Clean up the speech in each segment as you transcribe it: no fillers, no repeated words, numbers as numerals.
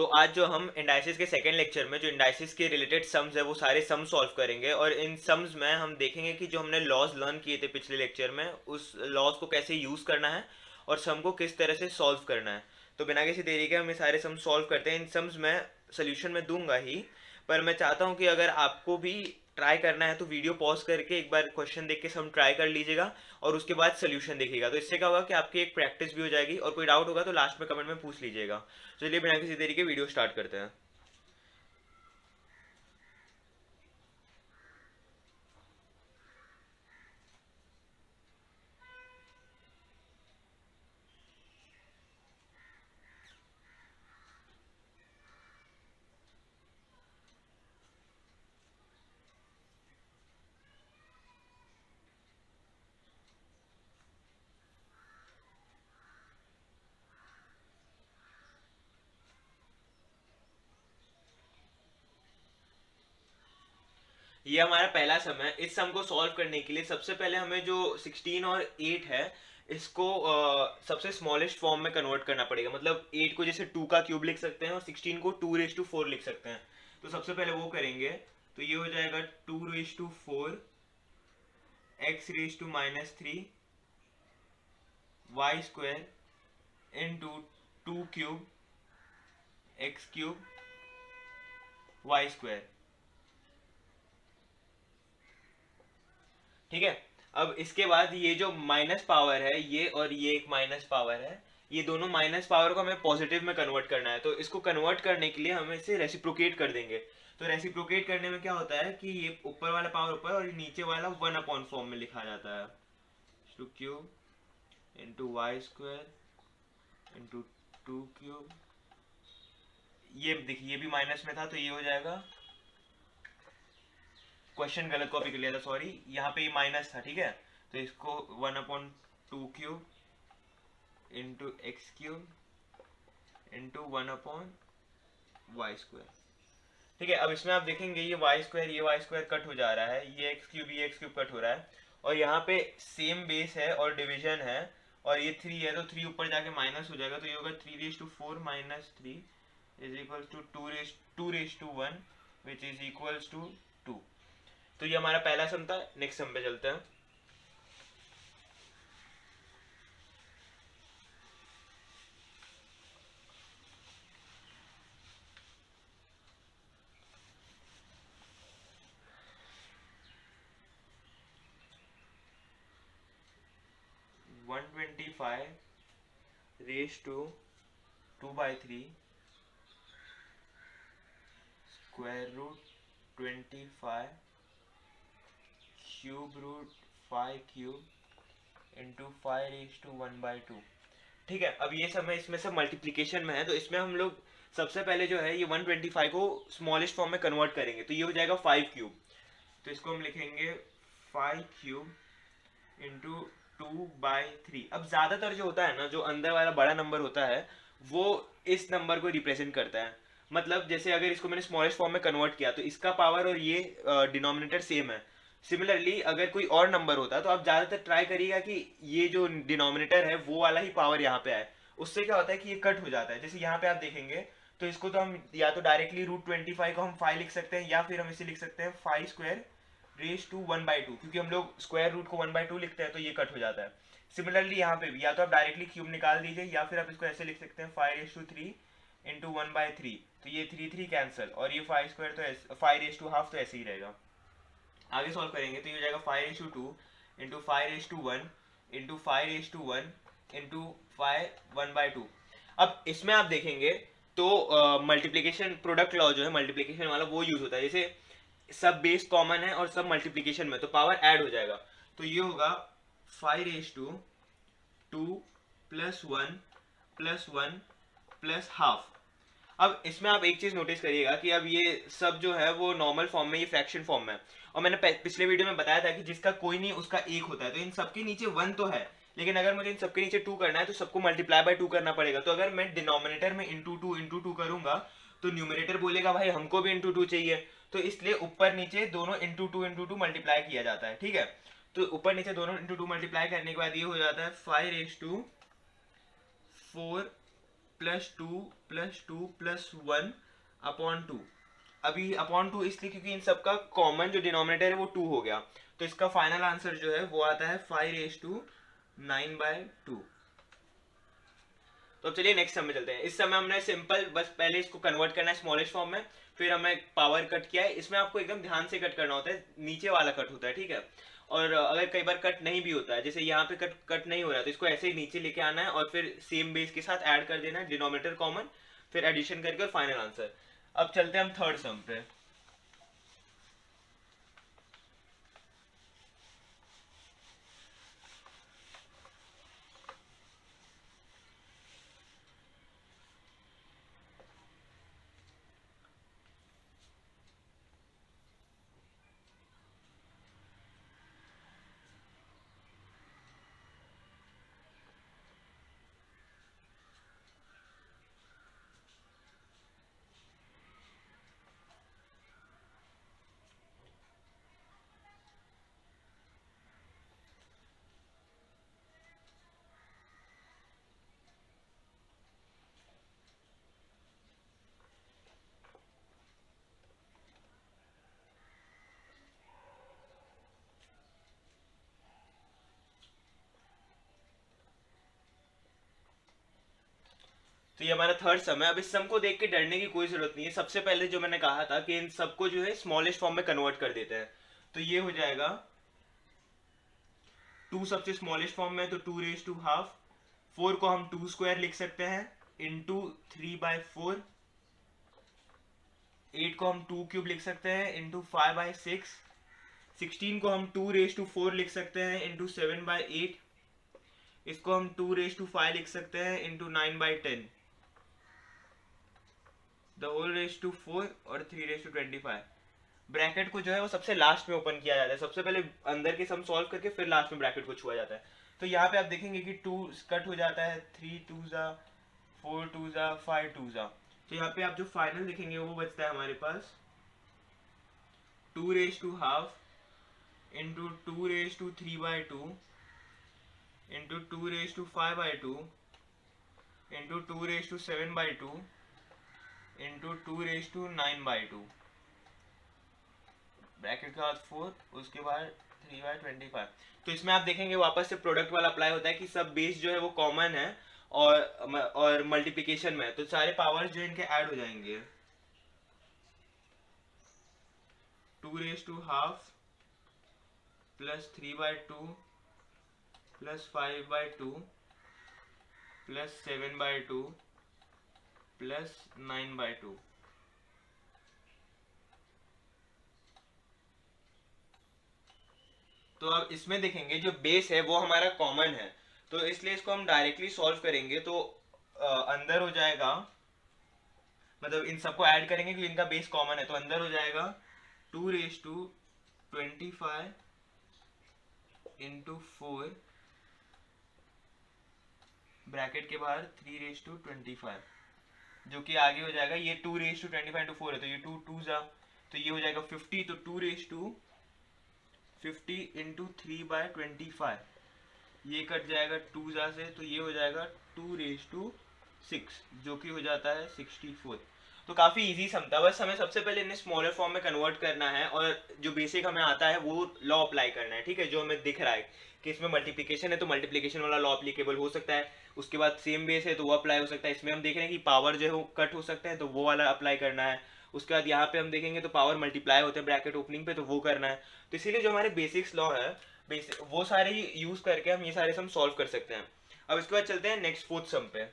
तो आज जो हम इंडाइसिस के सेकंड लेक्चर में जो इंडाइसिस के रिलेटेड सम्स है वो सारे सम सॉल्व करेंगे, और इन सम्स में हम देखेंगे कि जो हमने लॉज लर्न किए थे पिछले लेक्चर में उस लॉज को कैसे यूज़ करना है और सम को किस तरह से सॉल्व करना है। तो बिना किसी देरी के हम ये सारे सम सॉल्व करते हैं। इन सम्स में सोल्यूशन में दूंगा ही, पर मैं चाहता हूँ कि अगर आपको भी ट्राई करना है तो वीडियो पॉज करके एक बार क्वेश्चन देख के सम ट्राई कर लीजिएगा और उसके बाद सोल्यूशन देखिएगा। तो इससे क्या होगा कि आपकी एक प्रैक्टिस भी हो जाएगी, और कोई डाउट होगा तो लास्ट में कमेंट में पूछ लीजिएगा। तो चलिए बिना किसी देरी के वीडियो स्टार्ट करते हैं। ये हमारा पहला सम है। इस सम को सॉल्व करने के लिए सबसे पहले हमें जो 16 और 8 है इसको सबसे स्मॉलेस्ट फॉर्म में कन्वर्ट करना पड़ेगा। मतलब 8 को जैसे 2 का क्यूब लिख सकते हैं और 16 को 2 रेज टू 4 लिख सकते हैं। तो सबसे पहले वो करेंगे। तो ये हो जाएगा 2 raise to 4 x⁻³ Y square into 2³ x³ Y square. ठीक है। अब इसके बाद ये जो माइनस पावर है ये और ये एक माइनस पावर है, ये दोनों माइनस पावर को हमें पॉजिटिव में कन्वर्ट करना है। तो इसको कन्वर्ट करने के लिए हम इसे रेसिप्रोकेट कर देंगे। तो रेसिप्रोकेट करने में क्या होता है कि ये ऊपर वाला पावर ऊपर और नीचे वाला 1 अपॉन फॉर्म में लिखा जाता है। Two cube into Y square into 2³ ये देखिए ये भी माइनस में था तो ये हो जाएगा, क्वेश्चन गलत कॉपी कर लिया था सॉरी, यहाँ पे ये माइनस था। ठीक है। तो इसको 1/2³ इंटू x³ इंटू 1/y²। ठीक है। अब इसमें आप देखेंगे ये y² कट हो जा रहा है, ये x³ कट हो रहा है, और यहाँ पे सेम बेस है और डिवीजन है, और ये 3 है तो 3 ऊपर जाके माइनस हो जाएगा। तो ये होगा 3/4 minus 3 is equal to 2/1 which is equal to 2। तो ये हमारा पहला सम था। नेक्स्ट सम पे चलते हैं। One 125 square root 25 cube root 5³ into 5/1/2। ठीक है। अब ये सब है इसमें सब मल्टीप्लीकेशन में है, तो इसमें हम लोग सबसे पहले जो है ये 125 को स्मॉलेस्ट फॉर्म में कन्वर्ट करेंगे। तो ये हो जाएगा 5³। तो इसको हम लिखेंगे 5³ इंटू 2/3। अब ज्यादातर जो होता है ना, जो अंदर वाला बड़ा नंबर होता है वो इस नंबर को रिप्रेजेंट करता है। मतलब जैसे अगर इसको मैंने स्मॉलेस्ट फॉर्म में कन्वर्ट किया तो इसका पावर और ये डिनोमिनेटर सेम है। सिमिलरली अगर कोई और नंबर होता तो आप ज्यादातर ट्राई करिएगा कि ये जो डिनोमिनेटर है वो वाला ही पावर यहाँ पे आए। उससे क्या होता है कि ये कट हो जाता है। जैसे यहाँ पे आप देखेंगे तो इसको तो हम या तो डायरेक्टली √25 को हम 5 लिख सकते हैं, या फिर हम इसे लिख सकते हैं 5² रेज टू 1/2, क्योंकि हम लोग स्क्वायर रूट को 1/2 लिखते हैं तो ये कट हो जाता है। सिमिलरली यहाँ पे भी या तो आप डायरेक्टली क्यूब निकाल दीजिए, या फिर आप इसको ऐसे लिख सकते हैं 5/3 इंटू 1/3। तो ये 3 कैंसिल, और ये 5² तो 5/2 तो ऐसे ही रहेगा। आगे सॉल्व करेंगे तो ये हो जाएगा 5/2 इंटू 5/1 इंटू 5/1 इंटू 5/1/2। अब इसमें आप देखेंगे तो मल्टीप्लीकेशन प्रोडक्ट लॉ जो है मल्टीप्लीकेशन वाला वो यूज होता है। जैसे सब बेस कॉमन है और सब मल्टीप्लीकेशन में, तो पावर ऐड हो जाएगा। तो ये होगा 5/2 +1 प्लस हाफ। अब इसमें आप एक चीज नोटिस करिएगा कि अब ये सब जो है वो नॉर्मल फॉर्म में, ये फ्रैक्शन फॉर्म में है। और मैंने पिछले वीडियो में बताया था कि जिसका कोई नहीं उसका एक होता है। तो इन सबके नीचे 1 तो है, लेकिन अगर मुझे इन सबके नीचे 2 करना है तो सबको मल्टीप्लाई बाय 2 करना पड़ेगा। तो अगर मैं डिनोमिनेटर में इंटू 2 करूंगा तो न्यूमिनेटर बोलेगा भाई हमको भी इंटू 2 चाहिए। तो इसलिए ऊपर नीचे दोनों इंटू 2 मल्टीप्लाई किया जाता है। ठीक है। तो ऊपर नीचे दोनों इंटू 2 मल्टीप्लाई करने के बाद ये हो जाता है 5/4 +2 + 2 + 1/2। अभी अपॉन 2 इसलिए क्योंकि इन सबका कॉमन जो डिनोमिनेटर है वो 2 हो गया, तो इसका फाइनल आंसर जो है वो आता है 5⁹ तो अब चलिए नेक्स्ट सम में चलते हैं। इस समय हमने सिंपल बस पहले इसको कन्वर्ट करना है स्मॉलेस्ट फॉर्म में, फिर हमें पावर कट किया है। इसमें आपको एकदम ध्यान से कट करना होता है, नीचे वाला कट होता है, ठीक है। और अगर कई बार कट नहीं भी होता है, जैसे यहाँ पे कट नहीं हो रहा है, तो इसको ऐसे ही नीचे लेके आना है और फिर सेम बेस के साथ ऐड कर देना है, डिनोमिनेटर कॉमन, फिर एडिशन करके और फाइनल आंसर। अब चलते हैं हम थर्ड सम पे। तो ये हमारा थर्ड सम है। अब इस सम को देख के डरने की कोई जरूरत नहीं है। सबसे पहले जो मैंने कहा था कि इन सबको जो है स्मॉलेस्ट फॉर्म में कन्वर्ट कर देते हैं, तो ये हो जाएगा 2 सबसे स्मॉलेस्ट फॉर्म में, तो 2⁻²। 4 को हम 2² लिख सकते हैं इंटू 3/4। 8 को हम 2³ लिख सकते हैं इंटू 5/6। 16 को हम 2⁻4 लिख सकते हैं इंटू 7/8। इसको हम 2⁻5 लिख सकते हैं into 9/10, the whole raise to 4 और 3⁻25। ब्रैकेट को जो है वो सबसे लास्ट में ओपन किया जाता है, सबसे पहले अंदर के सम सॉल्व करके फिर लास्ट में ब्रैकेट को छुआ जाता है। तो यहाँ पे आप देखेंगे कि 2 कट हो जाता है, 3 2 4 2 5 2। तो यहाँ पे आप जो फाइनल देखेंगे वो बचता है हमारे पास 2⁻½ into 2⁻3/2 into 2⁻5/2 into 2⁻7/2 into 2⁻9/2, bracket के बाद 4, उसके बाद 3/25। तो इसमें आप देखेंगे वापस से प्रोडक्ट वाला अप्लाई होता है कि सब बेस जो है वो कॉमन है और मल्टीप्लिकेशन में है, तो सारे पावर्स जो इनके ऐड हो जाएंगे। 2⁻½ प्लस 3/2 प्लस 5/2 प्लस 7/2 प्लस 9/2। तो अब इसमें देखेंगे जो बेस है वो हमारा कॉमन है, तो इसलिए इसको हम डायरेक्टली सॉल्व करेंगे तो अंदर हो जाएगा, मतलब इन सबको ऐड करेंगे क्योंकि इनका बेस कॉमन है, तो अंदर हो जाएगा 2⁻25 इंटू 4 ब्रैकेट के बाहर 3⁻25, जो कि आगे हो जाएगा, ये 2⁻25 इंटू 4 है तो ये 2 2 तो ये हो जाएगा 50, तो 2⁻50 इंटू 3/25, ये कट जाएगा 2 से, तो ये हो जाएगा 2⁻6, जो कि हो जाता है 64। तो काफ़ी इजी सम था, बस हमें सबसे पहले इन्हें स्मॉलर फॉर्म में कन्वर्ट करना है और जो बेसिक हमें आता है वो लॉ अप्लाई करना है, ठीक है। जो हमें दिख रहा है कि इसमें मल्टीप्लिकेशन है तो मल्टीप्लिकेशन वाला लॉ अप्लीकेबल हो सकता है, उसके बाद सेम बेस है तो वो अप्लाई हो सकता है। इसमें हम देख रहे हैं कि पावर जो है वो कट हो सकता है तो वो वाला अप्लाई करना है। उसके बाद यहाँ पे हम देखेंगे तो पावर मल्टीप्लाई होते हैं ब्रैकेट ओपनिंग पे, तो वो करना है। तो इसीलिए जो हमारे बेसिक्स लॉ है वो सारे ही यूज करके हम ये सारे सम सॉल्व कर सकते हैं। अब इसके बाद चलते हैं नेक्स्ट फोर्थ सम पे।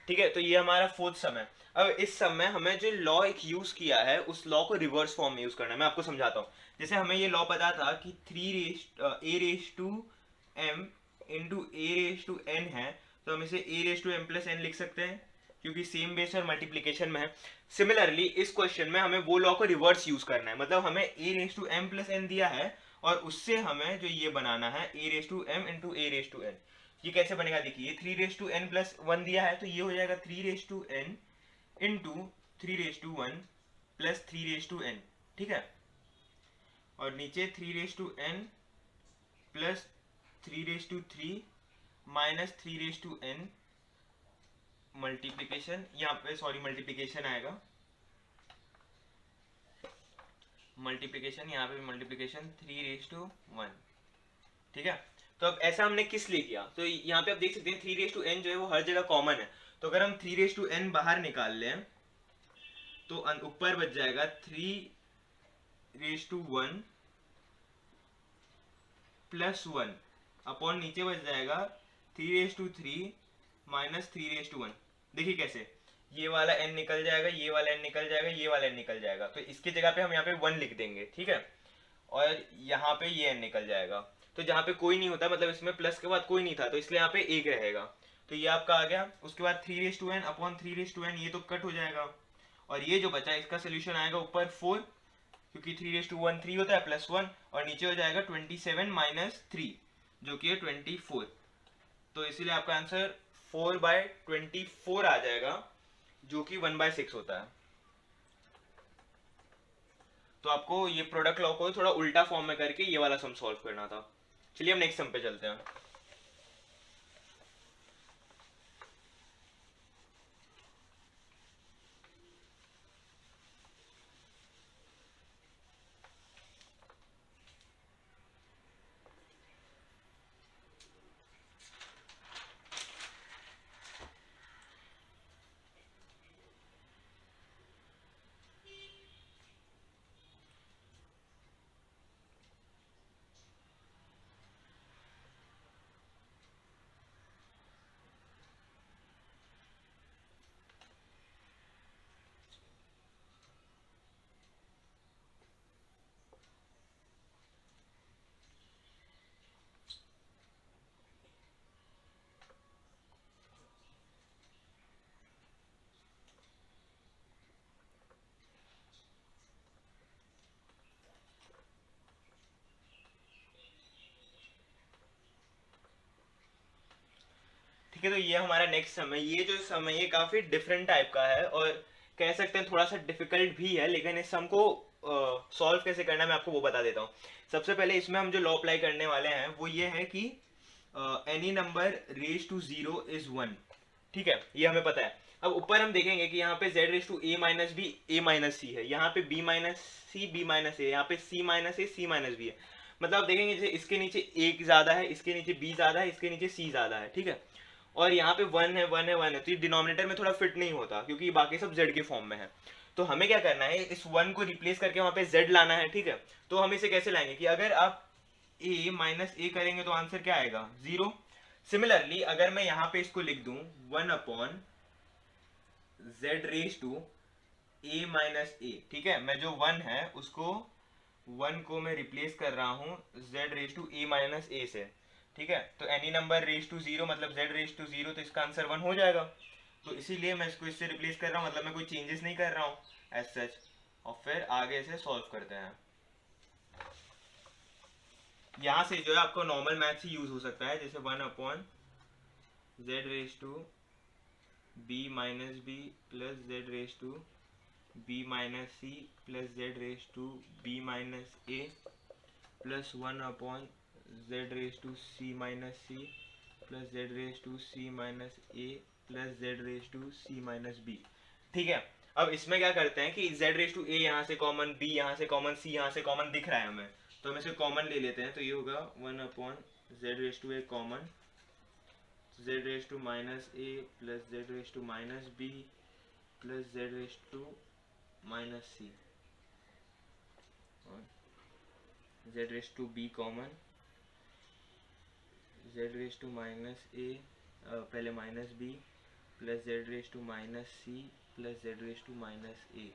ठीक है, तो ये हमारा फोर्थ सम है। अब इस सम में हमें जो लॉ एक यूज किया है उस लॉ को रिवर्स फॉर्म में यूज करना है। मैं आपको समझाता हूँ। जैसे हमें ये लॉ पता था कि a raise to m into a raise to n है, तो हम इसे a raise to m plus n लिख सकते हैं क्योंकि सेम बेस और मल्टीप्लीकेशन में है। सिमिलरली इस क्वेश्चन में हमें वो लॉ को रिवर्स यूज करना है, मतलब हमें a raise to m plus n दिया है और उससे हमें जो ये बनाना है a raise to m into a raise to N. ये कैसे बनेगा देखिए, three raise to n plus one दिया है तो ये हो जाएगा three raise to n into three raise to one plus three raise to n. ठीक है, और नीचे three raise to n plus three raise to three minus three raise to N multiplication, यहाँ पे सॉरी मल्टीप्लीकेशन आएगा, multiplication यहाँ पे multiplication three raise to one. ठीक है, तो अब ऐसा हमने किस लिए किया, तो यहाँ पे आप देख सकते हैं थ्री रेस टू एन जो है वो हर जगह कॉमन है। तो अगर हम थ्री रेस टू एन बाहर निकाल लें तो ऊपर बच जाएगा three raise to one plus one upon नीचे बच जाएगा three raise to three minus three raise to one. देखिए कैसे, ये वाला n निकल जाएगा, ये वाला n निकल जाएगा, ये वाला n निकल जाएगा, तो इसकी जगह पे हम यहाँ पे वन लिख देंगे। ठीक है, और यहाँ पे ये n निकल जाएगा, तो जहाँ पे कोई नहीं होता मतलब इसमें प्लस के बाद कोई नहीं था तो इसलिए यहाँ पे एक रहेगा, तो ये आपका आ गया। उसके बाद three raise to N upon three raise to N, ये तो कट हो जाएगा और ये जो बचा इसका सोल्यूशन आएगा ऊपर फोर, क्योंकि three raise to one three होता है प्लस वन, और नीचे हो जाएगा 27 माइनस थ्री जो कि है 24। तो इसीलिए आपका आंसर 4/24 आ जाएगा जो कि 1/6 होता है। तो आपको ये प्रोडक्ट लॉ को थोड़ा उल्टा फॉर्म में करके ये वाला सम सॉल्व करना था। चलिए हम नेक्स्ट सम पे चलते हैं। ठीक है, तो ये हमारा नेक्स्ट सम है। ये जो सम है ये काफी डिफरेंट टाइप का है और कह सकते हैं थोड़ा सा डिफिकल्ट भी है, लेकिन इस सम को सॉल्व कैसे करना है मैं आपको वो बता देता हूँ। सबसे पहले इसमें हम जो लॉ अप्लाई करने वाले हैं वो ये है कि any number raise to zero is one. ठीक है, ये हमें पता है। अब ऊपर हम देखेंगे कि यहाँ पे z raise to a minus b a minus c है, यहाँ पे b minus c b minus a, यहाँ पे c minus a c minus b है। मतलब आप देखेंगे जैसे इसके नीचे एक ज्यादा है, इसके नीचे b ज्यादा है, इसके नीचे c ज्यादा है। ठीक है, और यहाँ पे वन है वन है वन है, तो ये डिनोमिनेटर में थोड़ा फिट नहीं होता क्योंकि बाकी सब z के फॉर्म में है। तो हमें क्या करना है, इस वन को रिप्लेस करके वहां पे z लाना है। ठीक है, तो हम इसे कैसे लाएंगे कि अगर आप a माइनस ए करेंगे तो आंसर क्या आएगा, जीरो। सिमिलरली अगर मैं यहाँ पे इसको लिख दूं one upon z raise to a minus a, ठीक है, मैं जो वन है उसको वन को मैं रिप्लेस कर रहा हूँ z raise to a minus a से। ठीक है, तो any number raise to zero मतलब z रेज टू जीरो, तो इसका आंसर वन हो जाएगा। तो इसीलिए मैं इसको इससे रिप्लेस कर रहा हूँ, मतलब मैं कोई चेंजेस नहीं कर रहा हूँ एज सच। और फिर आगे से सॉल्व करते हैं। यहाँ से जो है आपको नॉर्मल मैथ ही यूज हो सकता है, जैसे one upon z raise to b minus B plus z raise to b minus C plus z raise to b minus A plus one upon z raise to c minus C plus z raise to c minus A plus z raise to c minus B. ठीक है, अब इसमें क्या करते हैं कि z raise to a यहाँ से कॉमन, b यहाँ से कॉमन, c यहाँ से कॉमन दिख रहा है हमें, तो हम इसे कॉमन ले लेते हैं। तो ये होगा one upon z raise to a common, z raise to minus A plus z raise to minus B plus z raise to minus c, z raise to b common, z raise to minus a, पहले minus B plus Z raise to minus C plus Z raise to minus A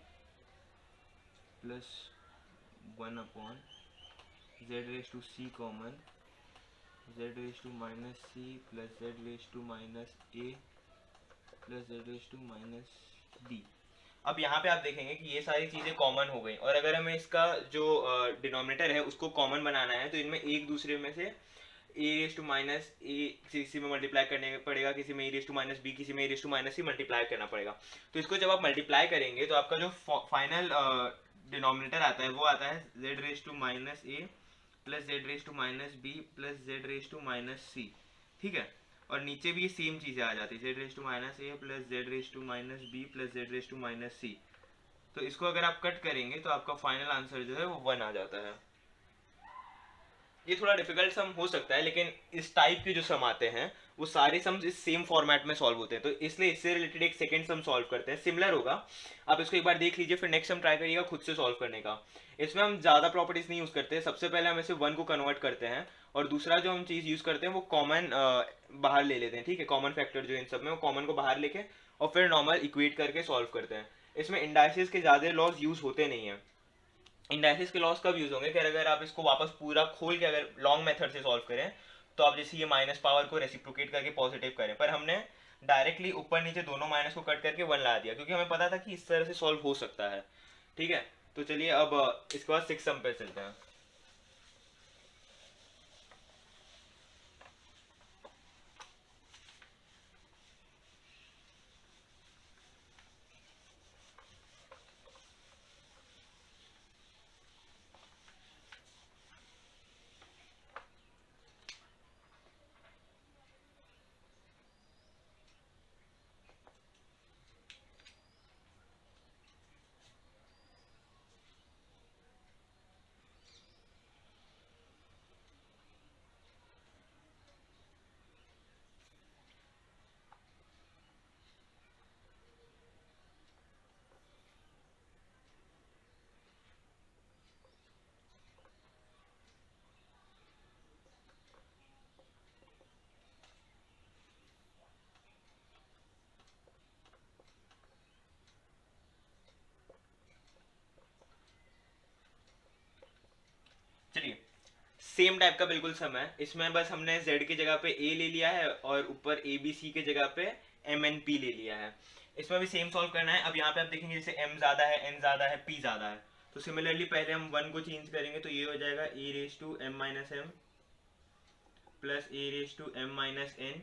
plus 1 z raise to c common z raise to minus C plus Z raise to minus A plus Z raise to minus D. अब यहाँ पे आप देखेंगे कि ये सारी चीज़ें common हो गई, और अगर हमें इसका जो डिनोमिनेटर है उसको कॉमन बनाना है तो इनमें एक दूसरे में से a raise to minus a किसी में मल्टीप्लाई करने पड़ेगा, किसी में a raise to minus b, किसी में a raise to minus c multiply करना पड़ेगा। तो इसको जब आप मल्टीप्लाई करेंगे तो आपका जो फाइनल डिनोमिनेटर आता है वो आता है z raise to minus A plus Z raise to minus B plus Z raise to minus c. ठीक है, और नीचे भी ये सेम चीज़ें आ जाती है, z raise to minus A plus Z raise to minus B plus Z raise to minus c. तो इसको अगर आप कट करेंगे तो आपका फाइनल आंसर जो है वो 1 आ जाता है। ये थोड़ा डिफिकल्ट सम हो सकता है, लेकिन इस टाइप के जो सम आते हैं वो सारे सम्स इस सेम फॉर्मेट में सॉल्व होते हैं, तो इसलिए इससे रिलेटेड एक सेकंड सम सॉल्व करते हैं, सिमिलर होगा। आप इसको एक बार देख लीजिए, फिर नेक्स्ट सम ट्राई करिएगा खुद से सॉल्व करने का। इसमें हम ज़्यादा प्रॉपर्टीज नहीं यूज़ करते, सबसे पहले हम इसे 1 को कन्वर्ट करते हैं, और दूसरा जो हम चीज़ यूज़ करते हैं वो कॉमन बाहर ले लेते हैं। ठीक है, कॉमन फैक्टर जो इन सब में वो कॉमन को बाहर लेके और फिर नॉर्मल इक्वेट करके सॉल्व करते हैं। इसमें इंडाइसिस के ज़्यादा लॉज यूज़ होते नहीं हैं। इंडाइसिस के लॉस कब यूज होंगे कि अगर आप इसको वापस पूरा खोल के अगर लॉन्ग मेथड से सॉल्व करें, तो आप जैसे ये माइनस पावर को रेसिप्रोकेट करके पॉजिटिव करें, पर हमने डायरेक्टली ऊपर नीचे दोनों माइनस को कट करके 1 ला दिया, क्योंकि हमें पता था कि इस तरह से सॉल्व हो सकता है। ठीक है, तो चलिए अब इसके बाद 6 सम पे चलते हैं। चलिए, सेम टाइप का बिल्कुल सम है, इसमें बस हमने z की जगह पे a ले लिया है और ऊपर ए बी सी की जगह पे m n p ले लिया है। इसमें भी सेम सॉल्व करना है। अब यहाँ पे आप देखेंगे जैसे m ज़्यादा है, n ज़्यादा है, p ज़्यादा है, तो सिमिलरली पहले हम 1 को चेंज करेंगे, तो ये हो जाएगा a raise to m minus M plus a raise to m minus n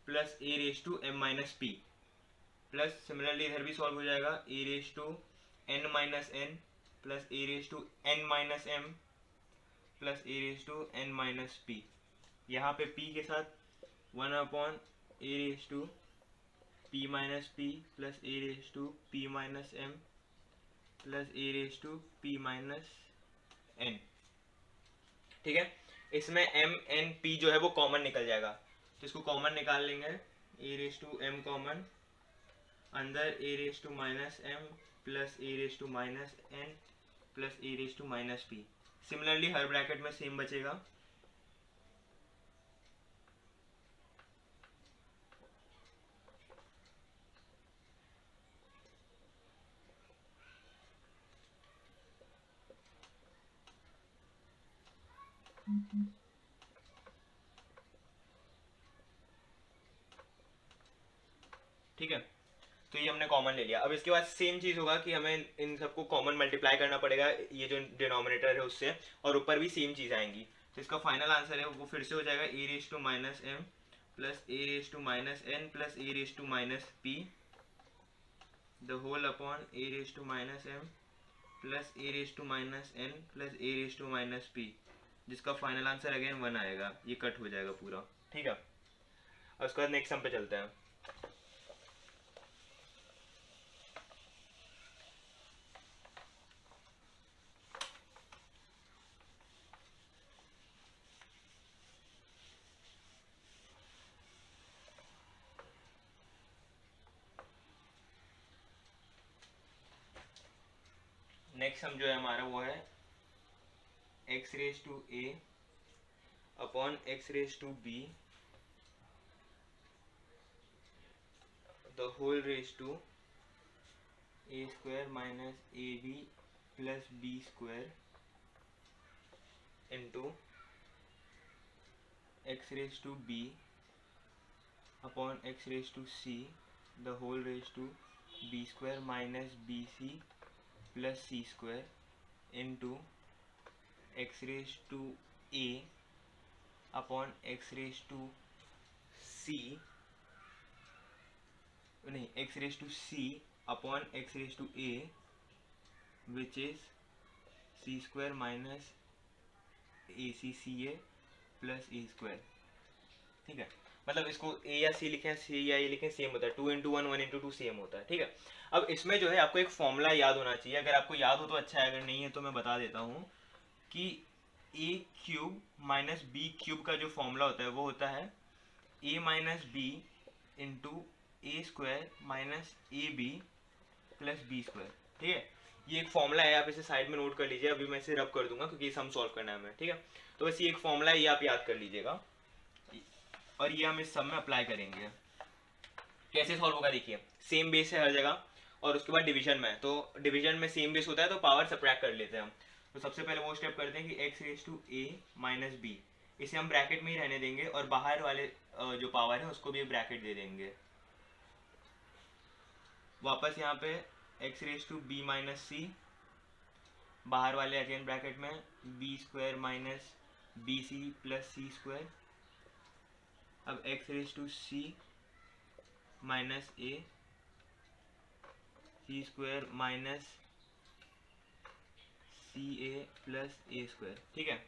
plus a raise to m minus p, plus similarly इधर भी सॉल्व हो जाएगा a raise to n minus n plus a raise to n minus m plus A raise to N minus P. यहाँ पे p के साथ 1 upon A raise to P minus P plus A raise to P minus M plus A raise to P minus N. ठीक है, इसमें M N P जो है वो कॉमन निकल जाएगा, तो इसको कॉमन निकाल लेंगे, a raise to m common, अंदर a raise to minus M plus A raise to minus n plus A raise to minus p. Similarly हर ब्रैकेट में सेम बचेगा। ठीक है, तो ये हमने कॉमन ले लिया। अब इसके बाद सेम चीज़ होगा कि हमें इन सबको कॉमन मल्टीप्लाई करना पड़ेगा ये जो डिनोमिनेटर है उससे, और ऊपर भी सेम चीज़ आएंगी, तो इसका फाइनल आंसर है वो फिर से हो जाएगा a raise to minus M plus A raise to minus n plus A raise to minus p the whole upon A raise to minus M plus A raise to minus n plus A raise to minus p, जिसका final answer again 1 आएगा, ये cut हो जाएगा पूरा। ठीक है, और उसके बाद नेक्स्ट सम पे चलते हैं। नेक्स्ट सम जो है हमारा वो है x raise to a upon x raise to b the whole raise to a square minus A B plus B square into x raise to b upon x raise to c the whole raise to b square minus b c plus C square into x raise to a upon x raise to c नहीं x raise to c upon x raise to a which is C square minus A C C A plus A square. ठीक है, मतलब इसको ए या सी लिखें, सी या ए लिखें, same होता है, 2 इंटू 1 1 इंटू 2 सेम होता है। ठीक है, अब इसमें जो है आपको एक फॉर्मूला याद होना चाहिए, अगर आपको याद हो तो अच्छा है, अगर नहीं है तो मैं बता देता हूँ कि a cube minus B cube का जो फॉर्मूला होता है वो होता है a minus B into A square minus A B plus B square. ठीक है, ये एक फॉर्मूला है, आप इसे साइड में नोट कर लीजिए, अभी मैं इसे रब कर दूंगा क्योंकि सम सॉल्व करना है हमें। ठीक है, तो बस ये एक फॉर्मूला है, ये आप याद कर लीजिएगा और ये हम इस सम में अप्लाई करेंगे। कैसे सॉल्व होगा देखिए, सेम बेस है हर जगह और उसके बाद डिवीजन में, तो डिवीजन में सेम बेस होता है तो पावर सब्ट्रैक्ट कर लेते हैं हम। तो सबसे पहले वो स्टेप करते हैं कि X raise to A minus B, इसे हम ब्रैकेट में ही रहने देंगे और बाहर वाले जो पावर है उसको भी ब्रैकेट दे देंगे। वापस यहाँ पे x raise to B minus c, बाहर वाले अगेन ब्रैकेट में b square minus b c plus सी स्क्वायर। अब x raise to c minus A C square minus C A plus A square. ठीक है,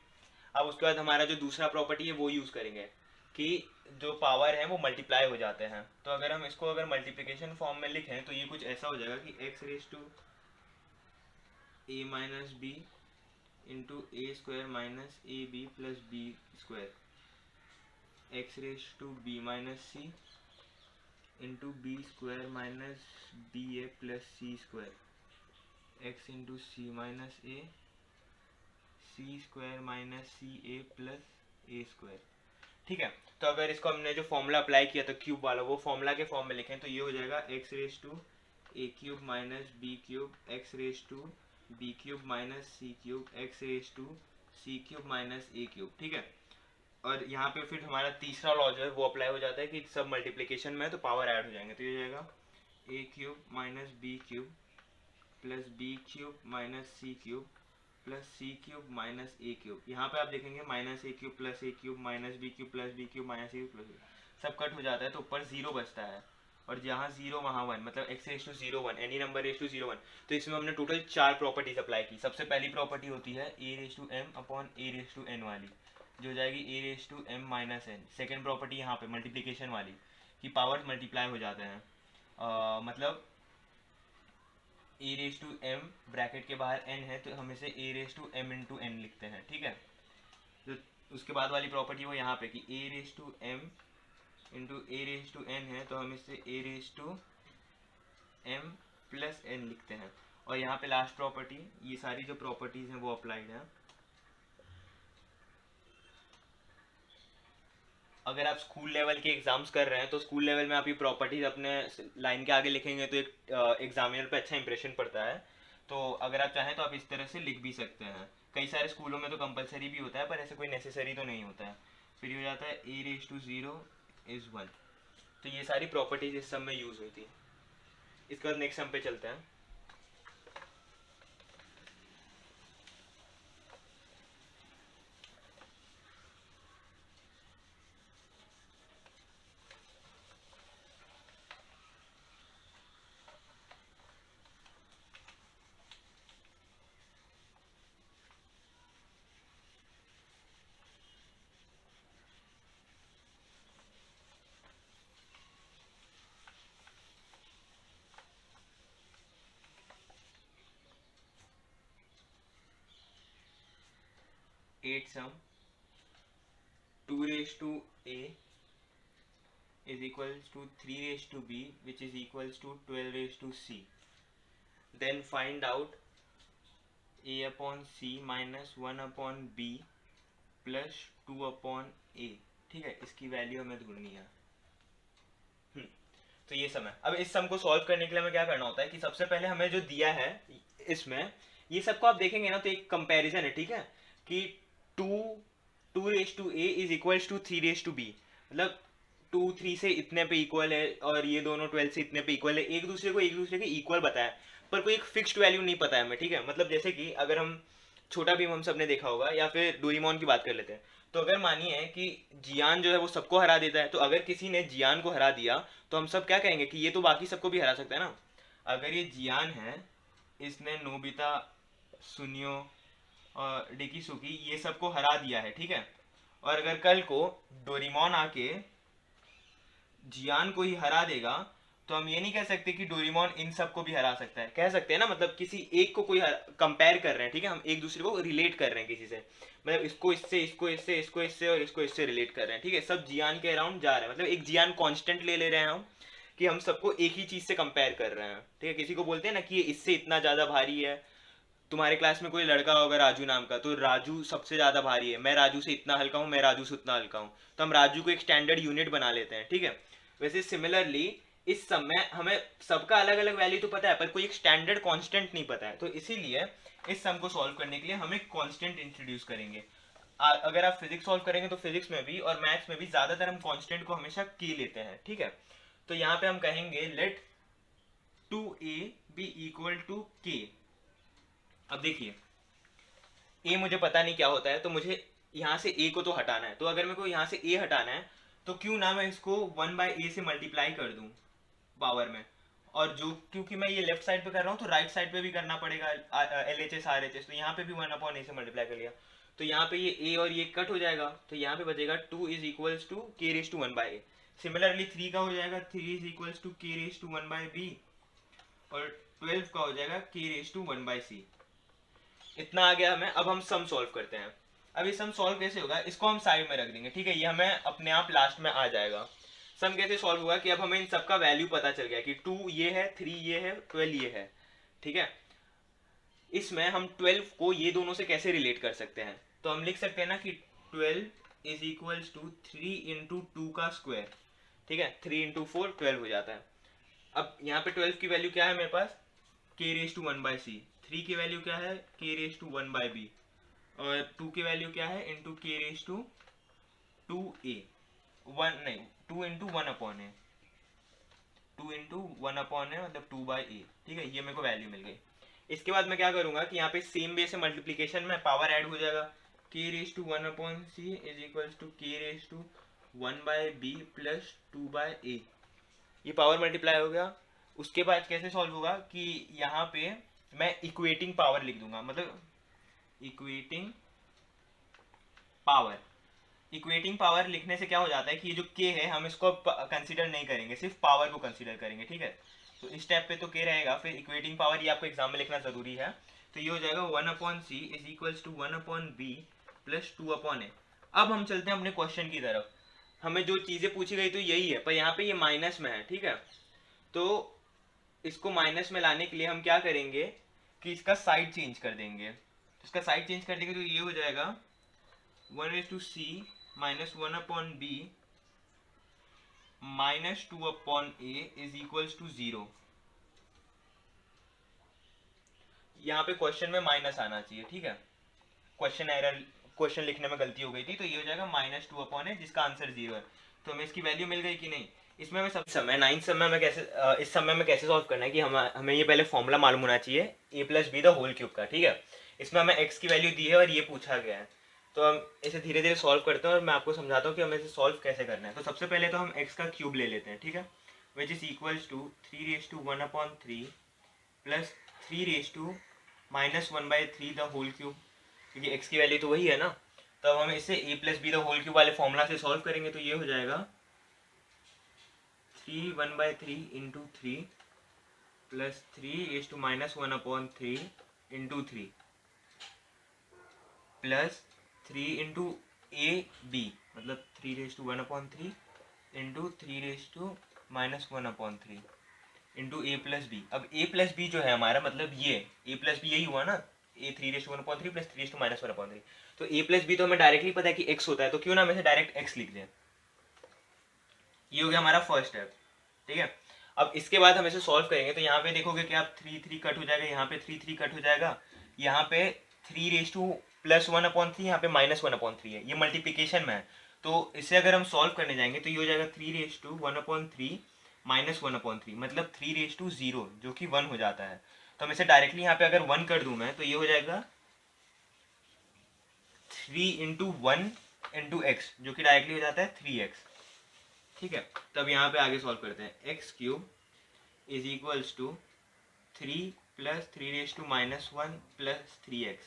अब उसके बाद हमारा जो दूसरा प्रॉपर्टी है वो यूज़ करेंगे कि जो पावर है वो मल्टीप्लाई हो जाते हैं। तो अगर हम इसको अगर मल्टीप्लिकेशन फॉर्म में लिखें तो ये कुछ ऐसा हो जाएगा कि X raise to A minus B into A square minus A B plus B square, X raise to B minus C into B square minus B A plus C square, X into C minus A C square minus C A plus A square. ठीक है, तो अगर इसको हमने जो formula apply किया था cube वाला वो फॉर्मूला के फॉर्म में लिखें तो ये हो जाएगा X raise to A cube minus B cube X raise to B cube minus C cube X raise to C cube minus A cube. ठीक है, और यहाँ पे फिर हमारा तीसरा लॉ जो है वो अप्लाई हो जाता है कि सब मल्टीप्लिकेशन में है तो पावर ऐड हो जाएंगे, तो ये हो जाएगा a cube minus B cube plus b cube minus C cube plus c cube minus A cube. यहाँ पे आप देखेंगे minus A cube plus a cube minus B cube plus b cube minus A cube plus सब cut हो जाता है तो ऊपर जीरो बचता है और जहाँ जीरो वहाँ वन, मतलब X raise to zero one, any number raise to zero one. तो इसमें हमने टोटल 4 प्रॉपर्टीज अप्लाई की। सबसे पहली प्रॉपर्टी होती है a raise to m upon A raise to n वाली, जो हो जाएगी a raise to m minus n. Second property यहाँ पे मल्टीप्लिकेशन वाली कि पावर्स मल्टीप्लाई हो जाते हैं, मतलब a raise to m bracket के बाहर एन है तो हम इसे a raise to m into n लिखते हैं। ठीक है, तो उसके बाद वाली प्रॉपर्टी वो यहाँ पे कि a raise to m into a raise to n है तो हम इसे a raise to m plus n लिखते हैं। और यहाँ पे लास्ट प्रॉपर्टी, ये सारी जो प्रॉपर्टीज हैं वो अप्लाइड हैं। अगर आप स्कूल लेवल के एग्जाम्स कर रहे हैं तो स्कूल लेवल में आप ये प्रॉपर्टीज अपने लाइन के आगे लिखेंगे तो एक एग्जामिनर पे अच्छा इंप्रेशन पड़ता है। तो अगर आप चाहें तो आप इस तरह से लिख भी सकते हैं। कई सारे स्कूलों में तो कंपलसरी भी होता है पर ऐसे कोई नेसेसरी तो नहीं होता है। फिर ये हो जाता है a raise to zero is one. तो ये सारी प्रॉपर्टीज इस सब में यूज़ हुई थी। इसके बाद नेक्स्ट सम पे चलते हैं। At sum 2 raised to a is equals to 3 raised to b which is equals to 12 raised to c. Then find out a upon c minus 1 upon b plus 2 upon a। ठीक है, इसकी value हमें ढूंढनी है। तो तो ये सम है। अब इस सम को सॉल्व करने के लिए हमें क्या करना होता है कि सबसे पहले हमें जो दिया है इसमें, ये सबको आप देखेंगे ना तो एक कंपैरिजन है, ठीक है, कि two raise to A is equals to three raise to B, मतलब 2 3 से इतने पे इक्वल है और ये दोनों 12 से इतने पे इक्वल है, एक दूसरे के इक्वल बताया, पर कोई एक फिक्स्ड वैल्यू नहीं पता है हमें, ठीक है। मतलब जैसे कि अगर हम छोटा भीम हम सबने देखा होगा, या फिर डोरेमोन की बात कर लेते हैं, तो अगर मानिए कि जियान जो है वो सबको हरा देता है, तो अगर किसी ने जियान को हरा दिया तो हम सब क्या कहेंगे कि ये तो बाकी सबको भी हरा सकता है ना। अगर ये जियान है, इसने नोबिता, सुनियो और डिकीसुकी ये सबको हरा दिया है, ठीक है, और अगर कल को डोरेमोन आके जियान को ही हरा देगा, तो हम ये नहीं कह सकते कि डोरेमोन इन सब को भी हरा सकता है। कह सकते हैं ना, मतलब किसी एक को कोई कंपेयर कर रहे हैं, ठीक है, हम एक दूसरे को रिलेट कर रहे हैं किसी से, मतलब इसको इससे, इसको इससे, इसको इससे और इसको इससे रिलेट कर रहे हैं, ठीक है, सब जियान के अराउंड जा रहे हैं, मतलब एक जियान कांस्टेंट ले रहे हैं हम, कि हम सबको एक ही चीज से कंपेयर कर रहे हैं, ठीक है। किसी को बोलते हैं ना कि ये इससे इतना ज्यादा भारी है, तुम्हारे क्लास में कोई लड़का होगा राजू नाम का, तो राजू सबसे ज्यादा भारी है, मैं राजू से इतना हल्का हूँ, मैं राजू से उतना हल्का हूँ, तो हम राजू को एक स्टैंडर्ड यूनिट बना लेते हैं, ठीक है। वैसे सिमिलरली इस सब में हमें सबका अलग अलग वैल्यू तो पता है, पर कोई एक स्टैंडर्ड कांस्टेंट नहीं पता है, तो इसीलिए इस सम को सॉल्व करने के लिए हम एक कांस्टेंट इंट्रोड्यूस करेंगे। अगर आप फिजिक्स सॉल्व करेंगे तो फिजिक्स में भी और मैथ्स में भी ज्यादातर हम कांस्टेंट को हमेशा के लेते हैं, ठीक है। तो यहाँ पे हम कहेंगे late 2a B equal to के। अब देखिए, ए मुझे पता नहीं क्या होता है, तो मुझे यहाँ से ए को तो हटाना है, तो अगर मेरे को यहाँ से ए हटाना है, तो क्यों ना मैं इसको 1/a से मल्टीप्लाई कर दूं पावर में, और जो क्योंकि मैं ये लेफ्ट साइड पे कर रहा हूँ तो राइट साइड पे भी करना पड़ेगा, LHS RHS, तो यहाँ पे भी 1/a से मल्टीप्लाई कर लिया, तो यहाँ पे ये a और ये कट हो जाएगा, तो यहाँ पे बचेगा 2 is equals to k raise to 1/a। Similarly 3 का हो जाएगा 3 is equals to k raise to 1/b, और 12 का हो जाएगा के रेस टू 1/c। इतना आ गया हमें। अब हम सम सॉल्व करते हैं। अब ये सम सॉल्व कैसे होगा, इसको हम साइड में रख देंगे, ठीक है, ये हमें अपने आप लास्ट में आ जाएगा। सम कैसे सॉल्व होगा कि अब हमें इन सबका वैल्यू पता चल गया कि 2 ये है, 3 ये है, 12 ये है, ठीक है। इसमें हम 12 को ये दोनों से कैसे रिलेट कर सकते हैं, तो हम लिख सकते हैं ना कि 12 इज इक्वल्स टू 3 इंटू 2 का स्क्वायर, ठीक है, 3 इंटू 4 12 हो जाता है। अब यहाँ पे 12 की वैल्यू क्या है मेरे पास, के रेस टू 1/c, 3 की वैल्यू क्या है, के रेस टू 1/b, और 2 की वैल्यू क्या है, इंटू के रेस टू 2a, 1 नहीं 2 इंटू 1/a, 2 इंटू 1/a मतलब 2/a, ठीक है, ये मेरे को वैल्यू मिल गई। इसके बाद मैं क्या करूंगा कि यहाँ पे सेम वे से मल्टीप्लीकेशन में पावर ऐड हो जाएगा, k raise to 1/c is equals to k raise to 1/b plus 2/a, ये पावर मल्टीप्लाई हो गया। उसके बाद कैसे सॉल्व होगा कि यहाँ पे मैं इक्वेटिंग पावर लिख दूंगा, मतलब इक्वेटिंग पावर। इक्वेटिंग पावर लिखने से क्या हो जाता है कि ये जो के है हम इसको कंसीडर नहीं करेंगे, सिर्फ पावर को कंसीडर करेंगे, ठीक है। तो इस स्टेप पे तो के रहेगा, फिर इक्वेटिंग पावर ये आपको एग्जाम में लिखना जरूरी है, तो ये हो जाएगा 1/c is equals to 1/b plus 2/a। अब हम चलते हैं अपने क्वेश्चन की तरफ। हमें जो चीजें पूछी गई तो यही है, पर यहाँ पे ये माइनस में है, ठीक है, तो इसको माइनस में लाने के लिए हम क्या करेंगे कि इसका साइड चेंज कर देंगे। इसका साइड चेंज कर देंगे तो ये हो जाएगा 1/c minus 1/b minus 2/a is equals to 0। यहाँ पे क्वेश्चन में माइनस आना चाहिए, ठीक है, क्वेश्चन एरर, क्वेश्चन लिखने में गलती हो गई थी, तो ये हो जाएगा -2/a जिसका आंसर 0 है। तो हमें इसकी वैल्यू मिल गई कि नहीं। इसमें हमें सब समय 9 समय में कैसे इस समय में कैसे सॉल्व करना है कि हमें ये पहले फॉर्मूला मालूम होना चाहिए a plus B the whole cube का, ठीक है। इसमें हमें x की वैल्यू दी है और ये पूछा गया है, तो हम इसे धीरे धीरे सॉल्व करते हैं और मैं आपको समझाता हूँ कि हमें इसे सॉल्व कैसे करना है। तो सबसे पहले तो हम x का क्यूब ले लेते हैं, ठीक है, which is equals to 3 plus 3 -1/3 the whole cube, क्योंकि x की वैल्यू तो वही है ना। तो अब हम इसे a plus B the whole cube वाले फॉर्मूला से सॉल्व करेंगे, तो ये हो जाएगा 3 1/3 into 3 plus 3 -1/3 into 3 plus 3 into A B मतलब 3 into 3 -1/3 into A plus B. अब ए प्लस बी जो है हमारा मतलब ये ए प्लस बी यही हुआ ना, ए 3 प्लस 3 -1/3, तो ए प्लस बी तो हमें डायरेक्टली पता है कि एक्स होता है, तो क्यों ना हम इसे डायरेक्ट एक्स लिख दें। ये हो गया हमारा फर्स्ट स्टेप, ठीक है। अब इसके बाद हम इसे सॉल्व करेंगे तो यहाँ पे देखोगे कि आप 3 कट हो जाएगा, यहाँ पे 3 कट हो जाएगा, यहाँ पे 3 + 1/3, यहाँ पे -1/3 है, ये मल्टीप्लीकेशन में है। तो इसे अगर हम सॉल्व करने जाएंगे तो ये हो जाएगा 3 / 1/3 -1/3, मतलब 3 / 0 जो कि 1 हो जाता है। तो हम इसे डायरेक्टली यहाँ पे अगर 1 कर दूँ मैं तो ये हो जाएगा 3 × 1 × x, जो कि डायरेक्टली हो जाता है 3x। ठीक है, तो अब यहाँ पे आगे सॉल्व करते हैं। x³ is equals to 3 + 3 - 1 + 3x।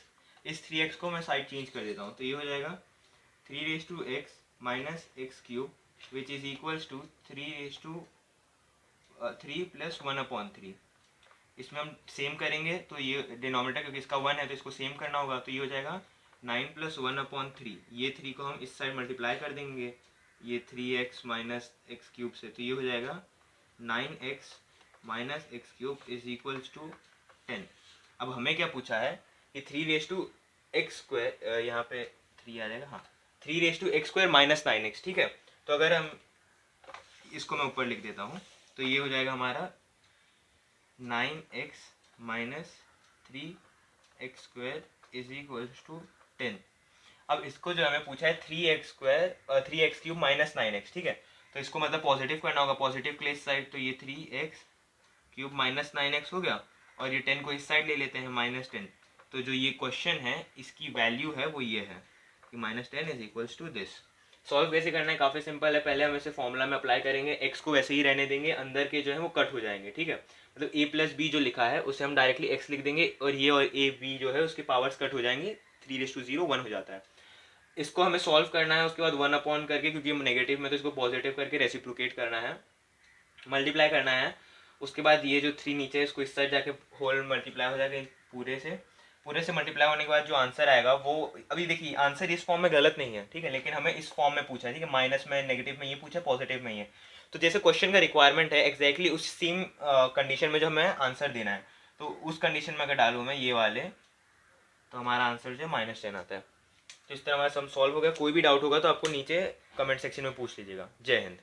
इस 3x को मैं साइड चेंज कर देता हूँ तो ये हो जाएगा 3x - x³ which is equals to 3 + 1/3। इसमें हम सेम करेंगे तो ये डिनोमिनेटर, क्योंकि इसका 1 है तो इसको सेम करना होगा, तो ये हो जाएगा 9 + 1/3। ये 3 को हम इस साइड मल्टीप्लाई कर देंगे ये 3x - x³ से, तो ये हो जाएगा 9x - x³ is equals to 10। अब हमें क्या पूछा है कि 3x², यहाँ पे 3 आ जाएगा, हाँ 3x² - 9x। ठीक है, तो अगर हम इसको मैं ऊपर लिख देता हूँ तो ये हो जाएगा हमारा 9x - 3x² is equals to 10। अब इसको जो हमें पूछा है 3x³ - 9x। ठीक है, तो इसको मतलब पॉजिटिव करना होगा, पॉजिटिव के लिए इस साइड, तो ये 3x³ - 9x हो गया, और ये 10 को इस साइड ले लेते हैं -10। तो जो ये क्वेश्चन है इसकी वैल्यू है वो ये है कि -10 is equals to this. Solve कैसे करना है, काफ़ी सिंपल है। पहले हम इसे फॉर्मूला में अप्लाई करेंगे, x को वैसे ही रहने देंगे, अंदर के जो है वो कट हो जाएंगे। ठीक है, मतलब a + b जो लिखा है उसे हम डायरेक्टली x लिख देंगे, और ये और a b जो है उसके पावर्स कट हो जाएंगे, 3 / 0 1 हो जाता है। इसको हमें सॉल्व करना है, उसके बाद 1 करके, क्योंकि हम नेगेटिव में तो इसको पॉजिटिव करके रेसिप्रोकेट करना है, मल्टीप्लाई करना है। उसके बाद ये जो 3 नीचे है इसको इस साइड जाके होल मल्टीप्लाई हो जाएगा पूरे से मल्टीप्लाई होने के बाद जो आंसर आएगा वो, अभी देखिए आंसर इस फॉर्म में गलत नहीं है, ठीक है, लेकिन हमें इस फॉर्म में पूछा है, ठीक है, माइनस में, नेगेटिव में ये पूछा, पॉजिटिव में ये, तो जैसे क्वेश्चन का रिक्वायरमेंट है एग्जैक्टली उस सेम कंडीशन में जो हमें आंसर देना है, तो उस कंडीशन में अगर डालूँ मैं ये वाले, तो हमारा आंसर जो है -10 आता है। तो इस तरह हमारा सम सॉल्व हो गया। कोई भी डाउट होगा तो आपको नीचे कमेंट सेक्शन में पूछ लीजिएगा। जय हिंद।